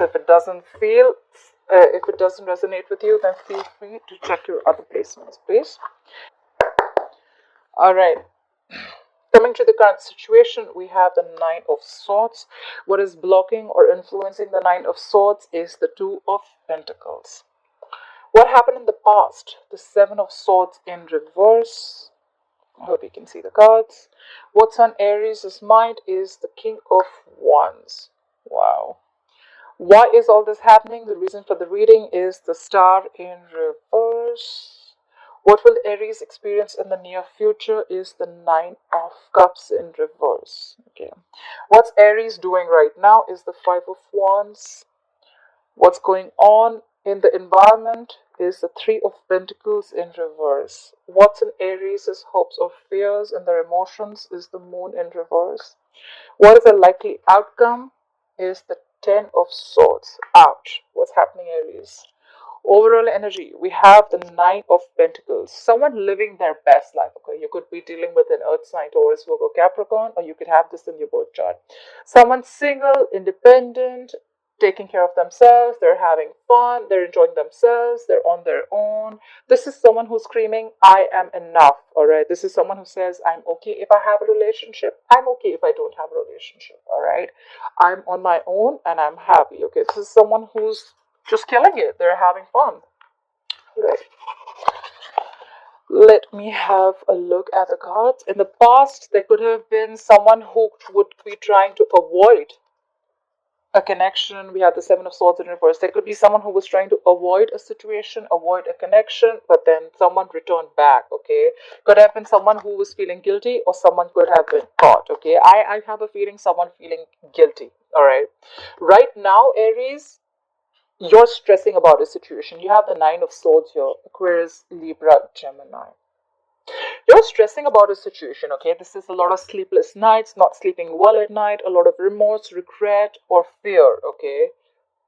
So if it doesn't resonate with you, then feel free to check your other placements, please. All right. Coming to the current situation, we have the Nine of Swords. What is blocking or influencing the Nine of Swords is the Two of Pentacles. What happened in the past? The Seven of Swords in reverse. I hope you can see the cards. What's on Aries' mind is the King of Wands. Wow. Why is all this happening? The reason for the reading is the Star in reverse. What will Aries experience in the near future is the Nine of Cups in reverse. Okay. What's Aries doing right now is the Five of Wands. What's going on in the environment is the Three of Pentacles in reverse. What's in Aries' hopes or fears and their emotions is the Moon in reverse. What is a likely outcome is the Ten of Swords. Ouch. What's happening, Aries? Overall energy, we have the Nine of Pentacles. Someone living their best life. Okay, you could be dealing with an earth sign, Taurus, Virgo, Capricorn, or you could have this in your birth chart. Someone single, independent, taking care of themselves, they're having fun, they're enjoying themselves, they're on their own. This is someone who's screaming, I am enough. All right, this is someone who says, I'm okay if I have a relationship, I'm okay if I don't have a relationship. All right, I'm on my own and I'm happy. Okay, this is someone who's just killing it, they're having fun. Right. Let me have a look at the cards. In the past, there could have been someone who would be trying to avoid a connection. We have the Seven of Swords in reverse. There could be someone who was trying to avoid a situation, avoid a connection, but then someone returned back. Okay, could have been someone who was feeling guilty, or someone could have been caught. Okay, I have a feeling someone feeling guilty. All right, right now, Aries, you're stressing about a situation. You have the Nine of Swords here, Aquarius, Libra, Gemini. You're stressing about a situation, okay? This is a lot of sleepless nights, not sleeping well at night, a lot of remorse, regret, or fear, okay?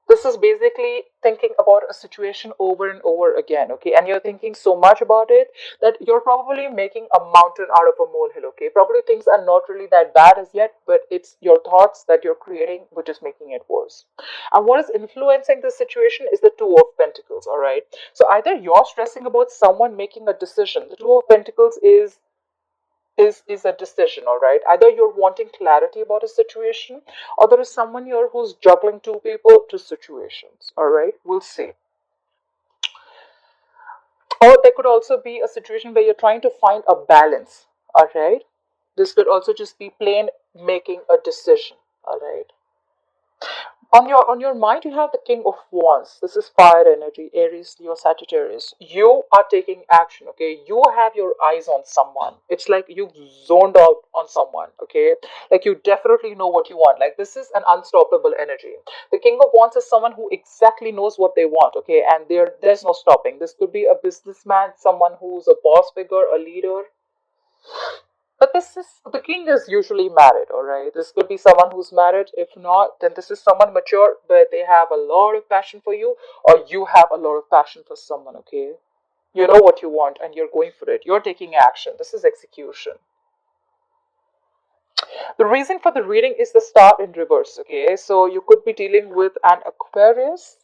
This is basically thinking about a situation over and over again, okay? And you're thinking so much about it that you're probably making a mountain out of a molehill, okay? Probably things are not really that bad as yet, but it's your thoughts that you're creating which is making it worse. And what is influencing this situation is the Two of Pentacles, all right? So either you're stressing about someone making a decision. The Two of Pentacles is a decision, all right? Either you're wanting clarity about a situation, or there is someone here who's juggling two people, two situations, all right? We'll see. Or there could also be a situation where you're trying to find a balance, all right? This could also just be plain making a decision, all right? On your mind, you have the King of Wands. This is fire energy, Aries, Leo, Sagittarius. You are taking action, okay? You have your eyes on someone. It's like you zoned out on someone, okay? Like you definitely know what you want. Like this is an unstoppable energy. The King of Wands is someone who exactly knows what they want, okay? And there's no stopping. This could be a businessman, someone who's a boss figure, a leader. But the king is usually married, all right? This could be someone who's married. If not, then this is someone mature, but they have a lot of passion for you, or you have a lot of passion for someone, okay? You know what you want and you're going for it. You're taking action. This is execution. The reason for the reading is the Star in reverse, okay? So you could be dealing with an Aquarius.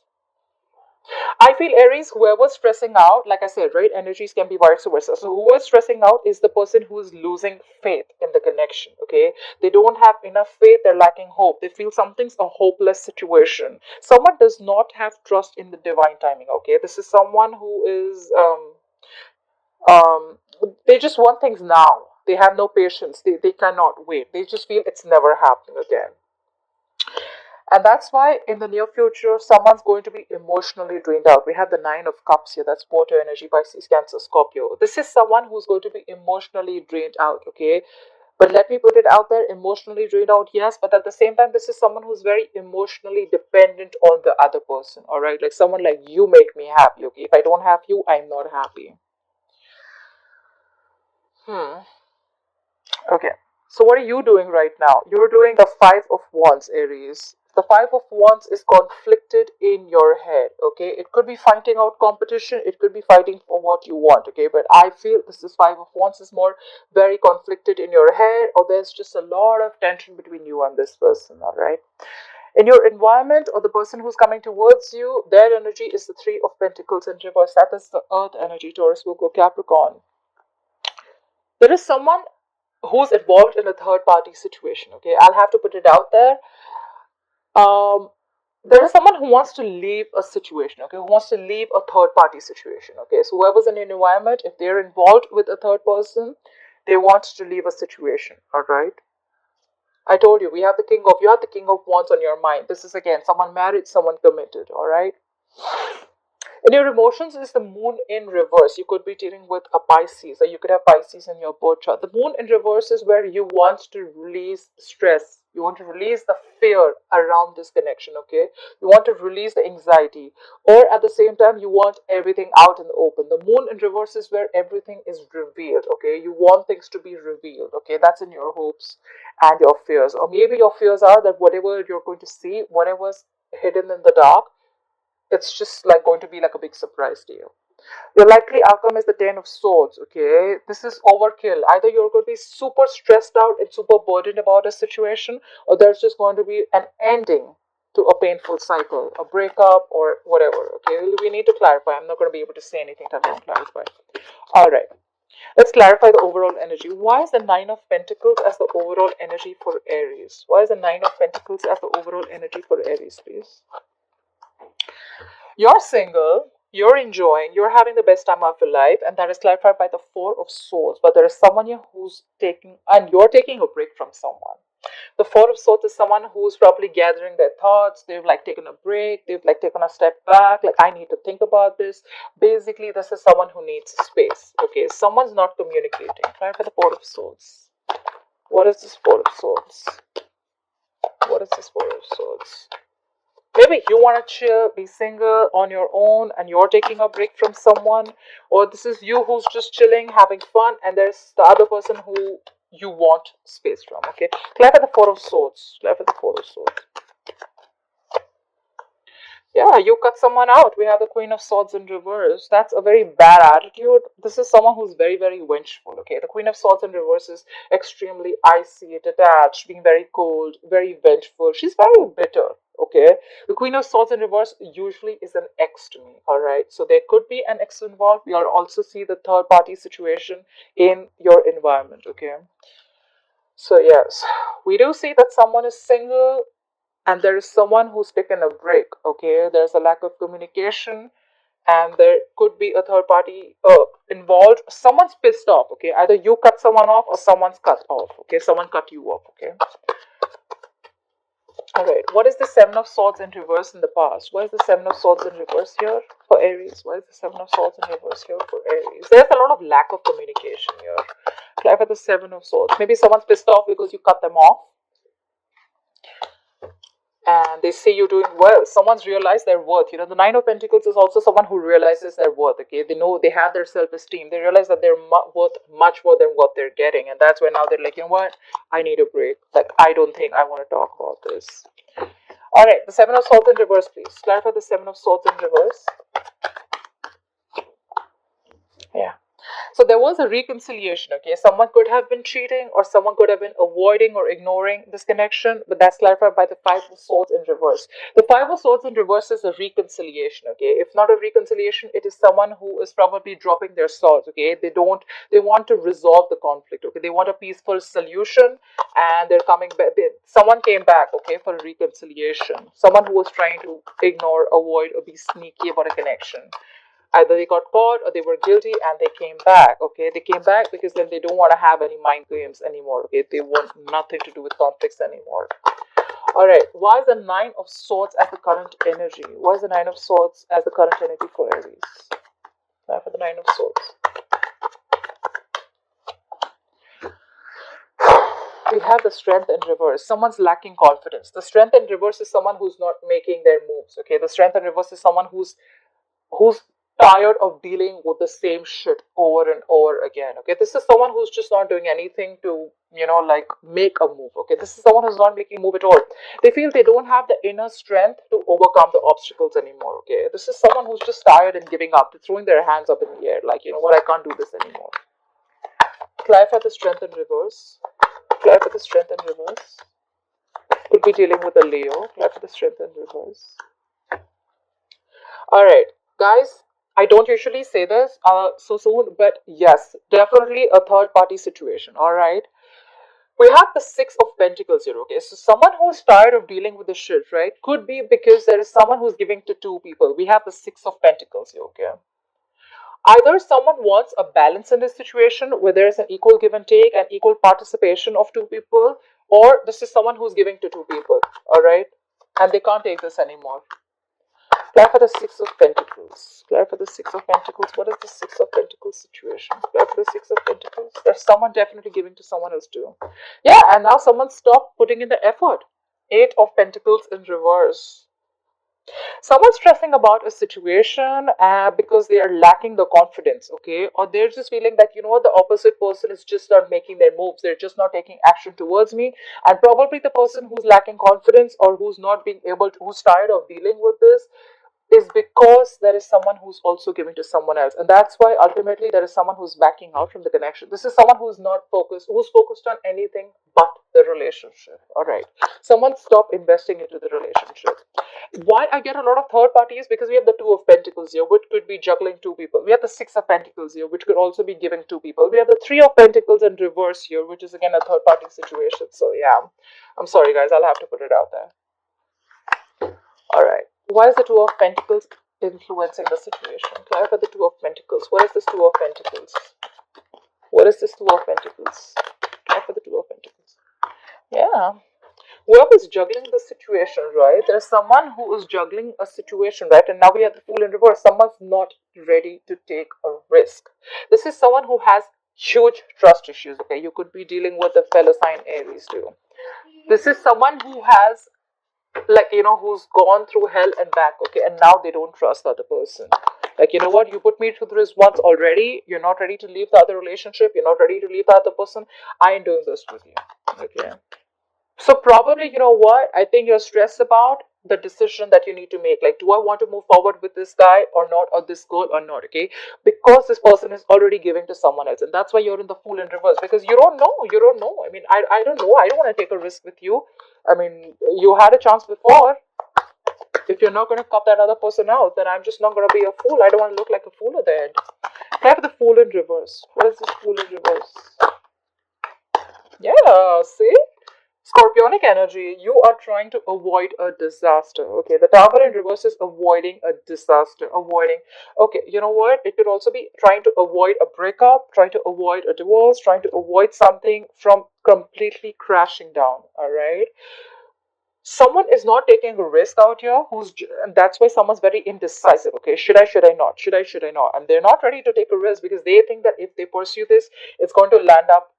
I feel Aries, whoever's stressing out, like I said, right, energies can be vice versa. So whoever's stressing out is the person who's losing faith in the connection, okay? They don't have enough faith, they're lacking hope. They feel something's a hopeless situation. Someone does not have trust in the divine timing, okay? This is someone who is, um, they just want things now. They have no patience. They cannot wait. They just feel it's never happening again. And that's why in the near future, someone's going to be emotionally drained out. We have the Nine of Cups here. That's water energy, Pisces, Cancer, Scorpio. This is someone who's going to be emotionally drained out, okay? But let me put it out there, emotionally drained out, yes. But at the same time, this is someone who's very emotionally dependent on the other person, all right? Like someone like, you make me happy, okay? If I don't have you, I'm not happy. Okay. So what are you doing right now? You're doing the Five of Wands, Aries. The Five of Wands is conflicted in your head, okay? It could be fighting out competition. It could be fighting for what you want, okay? But I feel this is Five of Wands is more very conflicted in your head, or there's just a lot of tension between you and this person, all right? In your environment or the person who's coming towards you, their energy is the Three of Pentacles in reverse. That is the earth energy, Taurus, Virgo, Capricorn. There is someone who's involved in a third party situation, okay? I'll have to put it out there. There is someone who wants to leave a situation, okay? Who wants to leave a third party situation, okay? So whoever's in an environment, if they're involved with a third person, they want to leave a situation, all right? I told you, you have the King of Wands on your mind. This is again someone married, someone committed, all right? In your emotions is the moon in reverse. You could be dealing with a Pisces, or you could have Pisces in your birth chart. The moon in reverse is where you want to release stress. You want to release the fear around this connection, okay? You want to release the anxiety. Or at the same time, you want everything out in the open. The moon in reverse is where everything is revealed, okay? You want things to be revealed, okay? That's in your hopes and your fears. Or maybe your fears are that whatever you're going to see, whatever's hidden in the dark, it's just like going to be like a big surprise to you. Your likely outcome is the Ten of Swords, okay? This is overkill. Either you're going to be super stressed out and super burdened about a situation, or there's just going to be an ending to a painful cycle, a breakup or whatever, okay? We need to clarify. I'm not going to be able to say anything that I don't clarify. Alright, let's clarify the overall energy. Why is the Nine of Pentacles as the overall energy for Aries? Why is the Nine of Pentacles as the overall energy for Aries, please? You're single, you're enjoying, you're having the best time of your life, and that is clarified by the Four of Swords. But there is someone here who's taking, and you're taking a break from someone. The Four of Swords is someone who's probably gathering their thoughts. They've like taken a break. They've like taken a step back. Like, I need to think about this. Basically, this is someone who needs space. Okay, someone's not communicating. Right, for the Four of Swords. What is this Four of Swords? What is this Four of Swords? Maybe you want to chill, be single on your own, and you're taking a break from someone, or this is you who's just chilling, having fun, and there's the other person who you want space from. Okay, clarify the Four of Swords. Clarify the Four of Swords. Yeah, you cut someone out. We have the Queen of Swords in reverse. That's a very bad attitude. This is someone who's very, very vengeful. Okay, the Queen of Swords in reverse is extremely icy, detached, being very cold, very vengeful. She's very bitter. Okay, the Queen of Swords in reverse usually is an ex to me. All right, so there could be an ex involved. You'll also see the third party situation in your environment. Okay, so yes, we do see that someone is single and there is someone who's taken a break. Okay, there's a lack of communication, and there could be a third party involved. Someone's pissed off. Okay, either you cut someone off or someone's cut off. Okay, someone cut you off. Okay. Alright, what is the Seven of Swords in reverse in the past? Why is the Seven of Swords in reverse here for Aries? Why is the Seven of Swords in reverse here for Aries? There's a lot of lack of communication here. Clarify the Seven of Swords. Maybe someone's pissed off because you cut them off, and they see you doing well. Someone's realized their worth. You know, the Nine of Pentacles is also someone who realizes their worth. Okay, they know, they have their self-esteem. They realize that they're worth much more than what they're getting, and that's when now they're like, you know what, I need a break. Like, I don't think I want to talk about this. All right, the Seven of Swords in reverse, please. Clarify the Seven of Swords in reverse. Yeah. So there was a reconciliation, okay? Someone could have been cheating, or someone could have been avoiding or ignoring this connection, but that's clarified by the Five of Swords in reverse. The Five of Swords in reverse is a reconciliation, okay? If not a reconciliation, it is someone who is probably dropping their swords, okay? They want to resolve the conflict, okay? They want a peaceful solution, and they're coming back. Someone came back, okay, for a reconciliation. Someone who was trying to ignore, avoid, or be sneaky about a connection. Either they got caught or they were guilty and they came back. Okay, they came back because then they don't want to have any mind games anymore. Okay, they want nothing to do with conflicts anymore. All right, why is the Nine of Swords as the current energy? Why is the Nine of Swords as the current energy for Aries? Now for the Nine of Swords. We have the Strength in reverse. Someone's lacking confidence. The Strength in reverse is someone who's not making their moves. Okay, the Strength in reverse is someone who's tired of dealing with the same shit over and over again. Okay, this is someone who's just not doing anything to, you know, like make a move. Okay, this is someone who's not making a move at all. They feel they don't have the inner strength to overcome the obstacles anymore. Okay, this is someone who's just tired and giving up, throwing their hands up in the air, like, you know what, I can't do this anymore. Clarify the Strength in reverse. Clarify the Strength in reverse. could be dealing with a Leo. Clarify the strength in reverse. All right, guys. I don't usually say this so soon, but yes, definitely a third party situation. All right. We have the Six of Pentacles here, okay? So someone who's tired of dealing with the shit, right? Could be because there is someone who's giving to two people. We have the Six of Pentacles here, okay? Either someone wants a balance in this situation where there is an equal give and take and equal participation of two people, or this is someone who's giving to two people, all right? And they can't take this anymore. Clarify the Six of Pentacles. Clarify the Six of Pentacles. What is the Six of Pentacles situation? Clarify the Six of Pentacles. There's someone definitely giving to someone else too. Yeah, and now someone stopped putting in the effort. Eight of Pentacles in reverse. Someone's stressing about a situation because they are lacking the confidence, okay? Or they're just feeling that, you know what, the opposite person is just not making their moves. They're just not taking action towards me. And probably the person who's lacking confidence or who's not being able to, who's tired of dealing with this, is because there is someone who's also giving to someone else. And that's why ultimately there is someone who's backing out from the connection. This is someone who's not focused, who's focused on anything but the relationship. All right. Someone stop investing into the relationship. Why I get a lot of third parties? Because we have the Two of Pentacles here, which could be juggling two people. We have the Six of Pentacles here, which could also be giving two people. We have the Three of Pentacles in reverse here, which is again a third party situation. So yeah, I'm sorry guys, I'll have to put it out there. All right. Why is the Two of Pentacles influencing the situation? Clarify the Two of Pentacles. What is this Two of Pentacles? What is this Two of Pentacles? Clarify the Two of Pentacles. Yeah. Whoever's juggling the situation, right? There's someone who is juggling a situation, right? And now we have the Fool in reverse. Someone's not ready to take a risk. This is someone who has huge trust issues, okay? You could be dealing with a fellow sign Aries too. This is someone who has, like, you know, who's gone through hell and back, okay, and now they don't trust the other person. Like, you know what, you put me through this once already, you're not ready to leave the other relationship, you're not ready to leave the other person, I ain't doing this with you, okay? So probably, you know what, I think you're stressed about the decision that you need to make. Like, do I want to move forward with this guy or not, or this girl or not, okay? Because this person is already giving to someone else, and that's why you're in the Fool in reverse, because you don't know. I mean, I don't know. I don't want to take a risk with you. I mean, you had a chance before. If you're not going to cut that other person out, then I'm just not going to be a fool. I don't want to look like a fool at the end. I have the Fool in reverse. What is this Fool in reverse? Yeah, see? Scorpionic energy, you are trying to avoid a disaster. Okay, the Tower in reverse is avoiding a disaster. Okay, you know what? It could also be trying to avoid a breakup, trying to avoid a divorce, trying to avoid something from completely crashing down. All right. Someone is not taking a risk out here, and that's why someone's very indecisive. Okay, should I not? Should I not? And they're not ready to take a risk because they think that if they pursue this, it's going to land up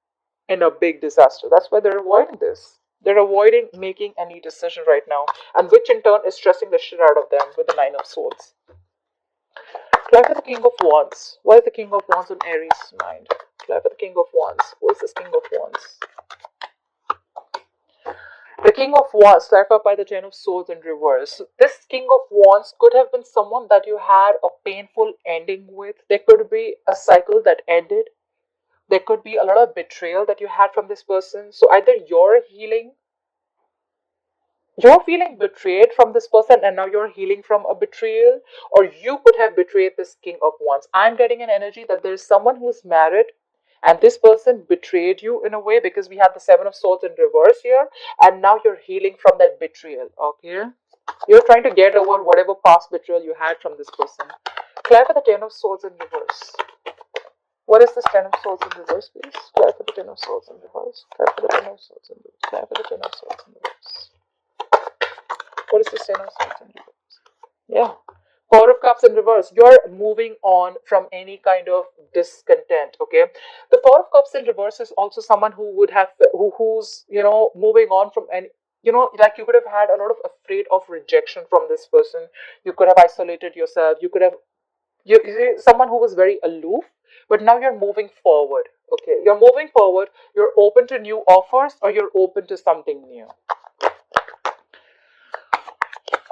in a big disaster. That's why they're avoiding this. They're avoiding making any decision right now, and which in turn is stressing the shit out of them with the Nine of Swords. Clarify the King of Wands. What is the King of Wands on Aries' mind? Clarify the King of Wands. Who is this King of Wands? The King of Wands, clarified by the Ten of Swords in reverse. This King of Wands could have been someone that you had a painful ending with. There could be a cycle that ended. There could be a lot of betrayal that you had from this person. So either you're feeling betrayed from this person and now you're healing from a betrayal, or you could have betrayed this King of Wands. I'm getting an energy that there's someone who's married and this person betrayed you in a way, because we have the Seven of Swords in reverse here, and now you're healing from that betrayal, okay? You're trying to get over whatever past betrayal you had from this person. Clarify the Ten of Swords in reverse. What is this Ten of Swords in reverse, please? Clarify the Ten of Swords in reverse. Clarify the Ten of Swords in reverse. Clarify the Ten of Swords in reverse. What is this Ten of Swords in reverse? Yeah. Four of Cups in reverse. You're moving on from any kind of discontent, okay? The Four of Cups in reverse is also someone who would have, who's, you know, moving on from any, you know, like you could have had a lot of afraid of rejection from this person. You could have isolated yourself. You could have, someone who was very aloof, but now you're moving forward, okay? You're moving forward. You're open to new offers, or you're open to something new.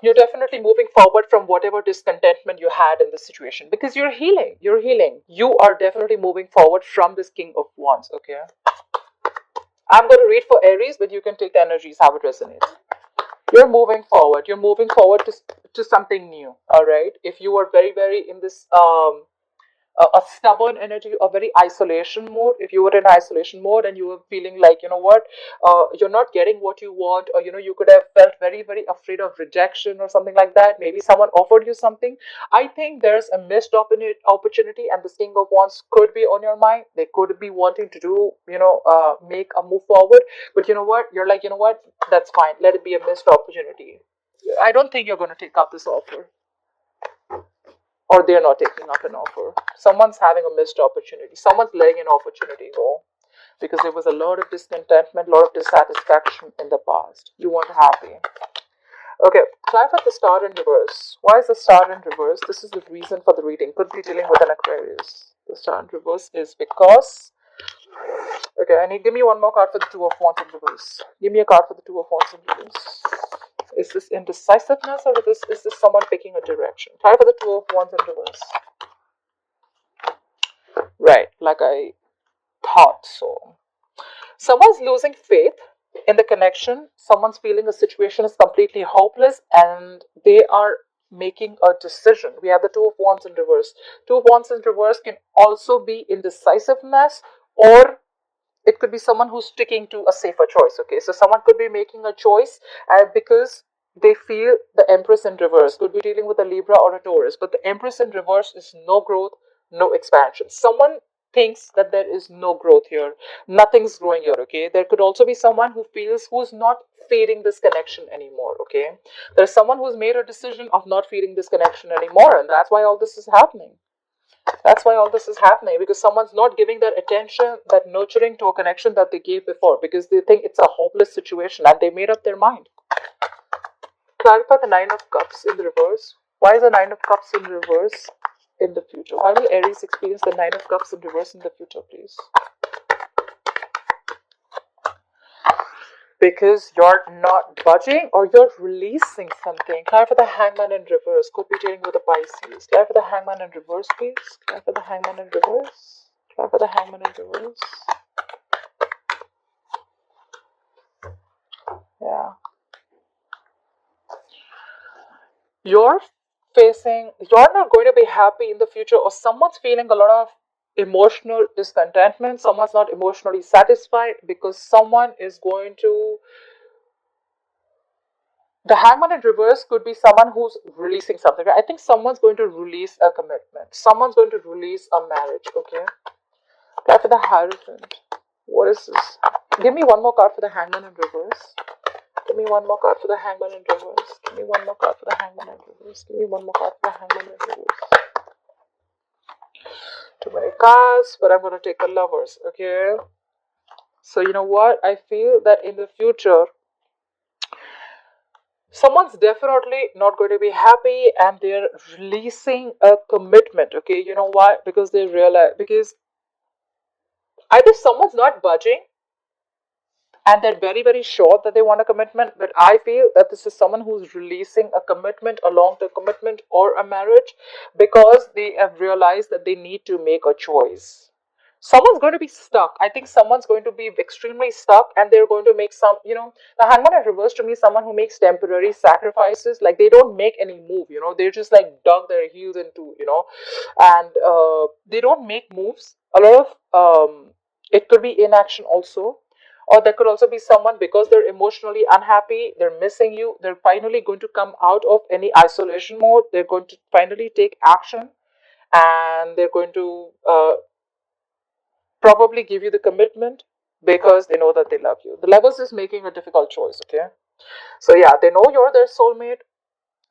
You're definitely moving forward from whatever discontentment you had in this situation, because you're healing. You are definitely moving forward from this King of Wands, okay? I'm going to read for Aries, but you can take the energies, how it resonates. You're moving forward. You're moving forward to something new. All right. If you were very, very in this a stubborn energy, a very isolation mode, if you were in isolation mode and you were feeling like, you know what, you're not getting what you want, or, you know, you could have felt very, very afraid of rejection or something like that. Maybe someone offered you something. I think there's a missed opportunity, and the King of Wands could be on your mind. They could be wanting to do, you know, make a move forward. But you know what? You're like, you know what? That's fine. Let it be a missed opportunity. I don't think you're going to take up this offer, or they're not taking up an offer. Someone's having a missed opportunity. Someone's letting an opportunity go because there was a lot of discontentment, a lot of dissatisfaction in the past. You weren't happy. Okay, clarify the star in reverse. Why is the star in reverse? This is the reason for the reading. Could be dealing with an Aquarius. The star in reverse is because. Okay, I need. Give me one more card for the Two of Wands in reverse. Give me a card for the Two of Wands in reverse. Is this indecisiveness, or is this someone picking a direction? Try for the Two of Wands in reverse. Right, like I thought so. Someone's losing faith in the connection. Someone's feeling the situation is completely hopeless and they are making a decision. We have the Two of Wands in reverse. Two of Wands in reverse can also be indecisiveness, or it could be someone who's sticking to a safer choice. Okay, so someone could be making a choice because they feel the Empress in reverse. Could be dealing with a Libra or a Taurus, but the Empress in reverse is no growth, no expansion. Someone thinks that there is no growth here, nothing's growing here. Okay, there could also be someone who feels, who's not feeding this connection anymore. Okay, there's someone who's made a decision of not feeding this connection anymore, and that's why all this is happening. That's why all this is happening, because someone's not giving that attention, that nurturing to a connection that they gave before, because they think it's a hopeless situation and they made up their mind. Clarify the Nine of Cups in the reverse. Why is the Nine of Cups in reverse in the future? Why will Aries experience the Nine of Cups in reverse in the future, please? Because you're not budging, or you're releasing something. Clarify the Hangman in reverse. Could be dealing with a Pisces. Clarify the Hangman in reverse, please. Clarify the Hangman in reverse. Clarify the Hangman in reverse. Yeah. You're not going to be happy in the future, or someone's feeling a lot of emotional discontentment. Someone's not emotionally satisfied because someone is going to. The Hangman in reverse could be someone who's releasing something. Right? I think someone's going to release a commitment. Someone's going to release a marriage. Okay. Card for the Hierophant. What is this? Give me one more card for the Hangman in reverse. Give me one more card for the Hangman in reverse. Give me one more card for the Hangman in reverse. Give me one more card for the Hangman in reverse. Too many cards, but I'm going to take the Lovers. Okay. So you know what? I feel that in the future, someone's definitely not going to be happy and they're releasing a commitment. Okay, you know why? Because they realize, because either someone's not budging and they're very, very sure that they want a commitment, but I feel that this is someone who's releasing a commitment, a long-term commitment or a marriage, because they have realized that they need to make a choice. Someone's going to be stuck. I think someone's going to be extremely stuck and they're going to make some, the Hangman in reverse to me is someone who makes temporary sacrifices. Like they don't make any move, they're just like dug their heels into, and they don't make moves. A lot of, it could be inaction also. Or there could also be someone, because they're emotionally unhappy, they're missing you, they're finally going to come out of any isolation mode, they're going to finally take action, and they're going to probably give you the commitment because they know that they love you. The Lovers is making a difficult choice, okay? So yeah, they know you're their soulmate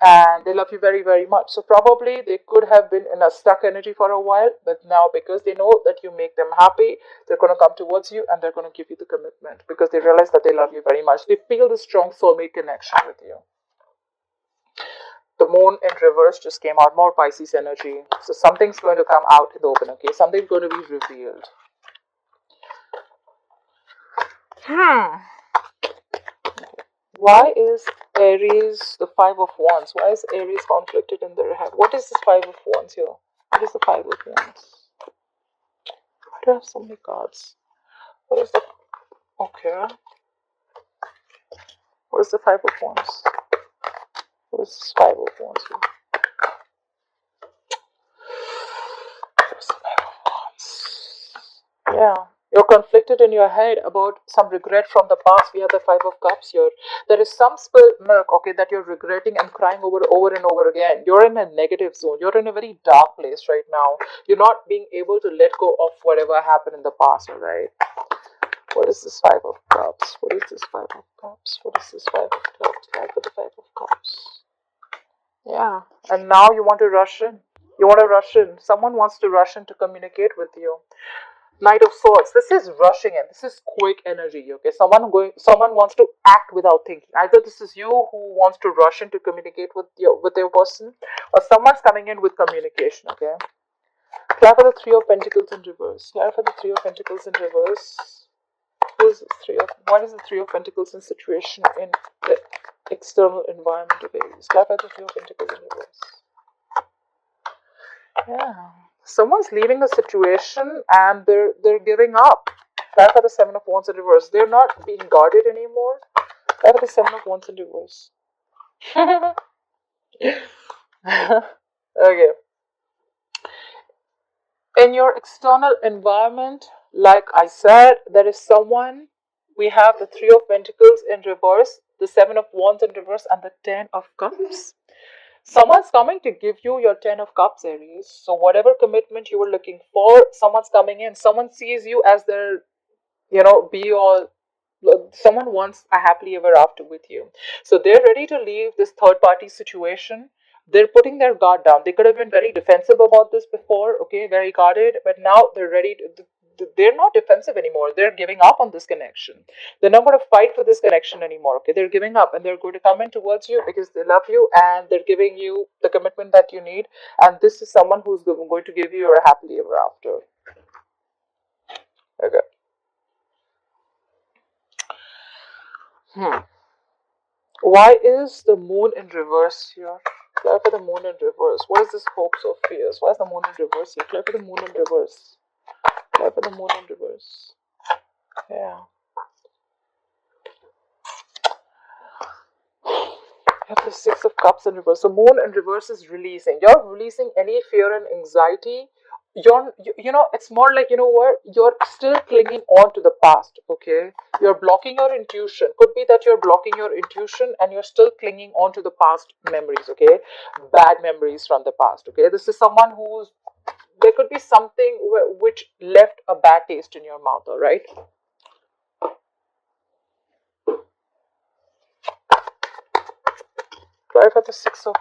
and they love you very, very much. So probably they could have been in a stuck energy for a while, but now because they know that you make them happy, they're going to come towards you and they're going to give you the commitment because they realize that they love you very much. They feel the strong soulmate connection with you. The Moon in reverse just came out, more Pisces energy. So something's going to come out in the open, okay? Something's going to be revealed. Why is Aries the Five of Wands? Why is Aries conflicted in their head? What is this Five of Wands here? What is the Five of Wands? Why do I have so many cards? What is the... Okay. What is the Five of Wands? What is this Five of Wands here? What is the Five of Wands? Yeah. You're conflicted in your head about some regret from the past. We have the Five of Cups here. There is some spilled milk, okay, that you're regretting and crying over and over again. You're in a negative zone. You're in a very dark place right now. You're not being able to let go of whatever happened in the past, alright? What is this Five of Cups? What is this Five of Cups? What is this Five of Cups? Five for the Five of Cups. Yeah. And now you want to rush in. You want to rush in. Someone wants to rush in to communicate with you. Knight of Swords. This is rushing in. This is quick energy. Okay, someone wants to act without thinking. Either this is you who wants to rush in to communicate with your person, or someone's coming in with communication. Okay. Clear for the Three of Pentacles in reverse. Clear for the Three of Pentacles in reverse. What is the Three of Pentacles in situation in the external environment of Aries? Clear for the Three of Pentacles in reverse. Yeah. Someone's leaving a situation and they're giving up. Clear for the Seven of Wands in reverse. They're not being guarded anymore. Clear for the Seven of Wands in reverse. Okay. In your external environment, like I said, there is someone. We have the Three of Pentacles in reverse, the Seven of Wands in reverse, and the Ten of Cups. Someone's coming to give you your Ten of Cups, Aries. So whatever commitment you were looking for, someone's coming in. Someone sees you as their, be all. Someone wants a happily ever after with you. So they're ready to leave this third party situation. They're putting their guard down. They could have been very defensive about this before, okay, very guarded, but now they're ready to. They're not defensive anymore. They're giving up on this connection. They're not going to fight for this connection anymore. Okay, they're giving up and they're going to come in towards you because they love you and they're giving you the commitment that you need. And this is someone who's going to give you your happily ever after. Okay. Why is the moon in reverse here? Clear for the moon in reverse. What is this hopes or fears? Why is the moon in reverse here? Clear for the moon in reverse. Clear for the moon in reverse. Yeah. You have the Six of Cups in reverse. The moon in reverse is releasing. You're releasing any fear and anxiety. It's more like, what? You're still clinging on to the past, okay? You're blocking your intuition. Could be that you're blocking your intuition and you're still clinging on to the past memories, okay? Bad memories from the past, okay? This is someone there could be something which left a bad taste in your mouth, all right? Try for the Six of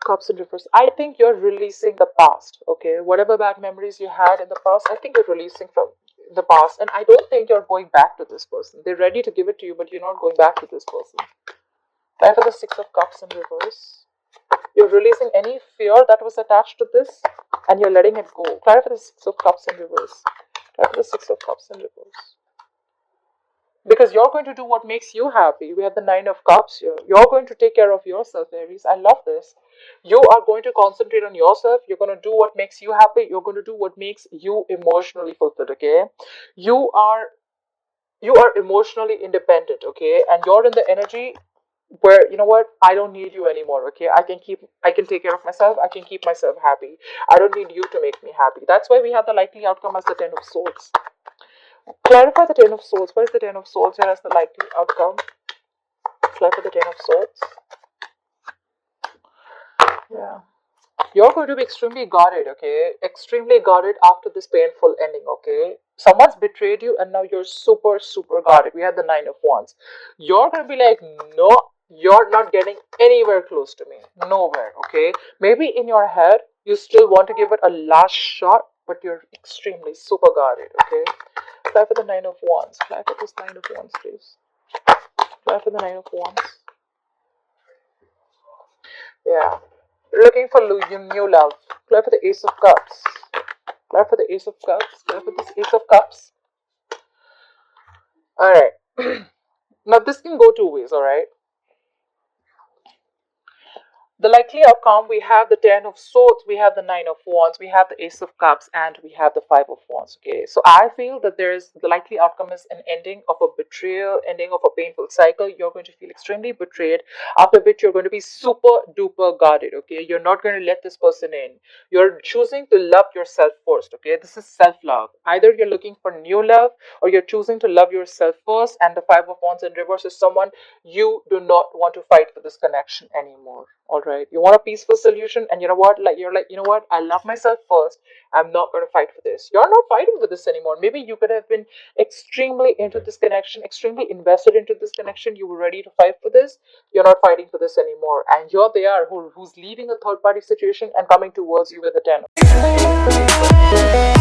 Cups in reverse. I think you're releasing the past, okay? Whatever bad memories you had in the past, I think you're releasing from the past. And I don't think you're going back to this person. They're ready to give it to you, but you're not going back to this person. Try for the Six of Cups in reverse. You're releasing any fear that was attached to this and you're letting it go. Try for the Six of Cups in reverse. Try for the Six of Cups in reverse. Because you're going to do what makes you happy. We have the Nine of Cups here. You're going to take care of yourself, Aries. I love this. You are going to concentrate on yourself. You're going to do what makes you happy. You're going to do what makes you emotionally fulfilled, okay? You are emotionally independent, okay? And you're in the energy where, you know what, I don't need you anymore, okay? I can take care of myself. I can keep myself happy. I don't need you to make me happy. That's why we have the likely outcome as the Ten of Swords. Clarify the Ten of Swords. What is the Ten of Swords here as the likely outcome? Clarify the Ten of Swords. Yeah. You're going to be extremely guarded, okay? Extremely guarded after this painful ending, okay? Someone's betrayed you and now you're super, super guarded. We have the Nine of Wands. You're going to be like, no, you're not getting anywhere close to me. Nowhere, okay? Maybe in your head, you still want to give it a last shot, but you're extremely super guarded, okay? Apply for the Nine of Wands. Apply for this Nine of Wands, please. Apply for the Nine of Wands. Yeah. Looking for new love. Apply for the Ace of Cups. Apply for the Ace of Cups. Apply for this Ace of Cups. Alright. Now this can go two ways, alright? The likely outcome, we have the 10 of swords, we have the 9 of wands, we have the ace of cups, and we have the 5 of wands. Okay, so I feel that there's the likely outcome is an ending of a betrayal, ending of a painful cycle. You're going to feel extremely betrayed, after which you're going to be super duper guarded. Okay, you're not going to let this person in. You're choosing to love yourself first. Okay, this is self-love. Either you're looking for new love, or you're choosing to love yourself first, and the 5 of wands in reverse is someone you do not want to fight for this connection anymore. All right, you want a peaceful solution, and you know what, like you're like, you know what, I love myself first, I'm not going to fight for this. You're not fighting for this anymore. Maybe you could have been extremely into this connection, extremely invested into this connection, you were ready to fight for this. You're not fighting for this anymore, and you're there who's leaving a third party situation and coming towards you with a 10.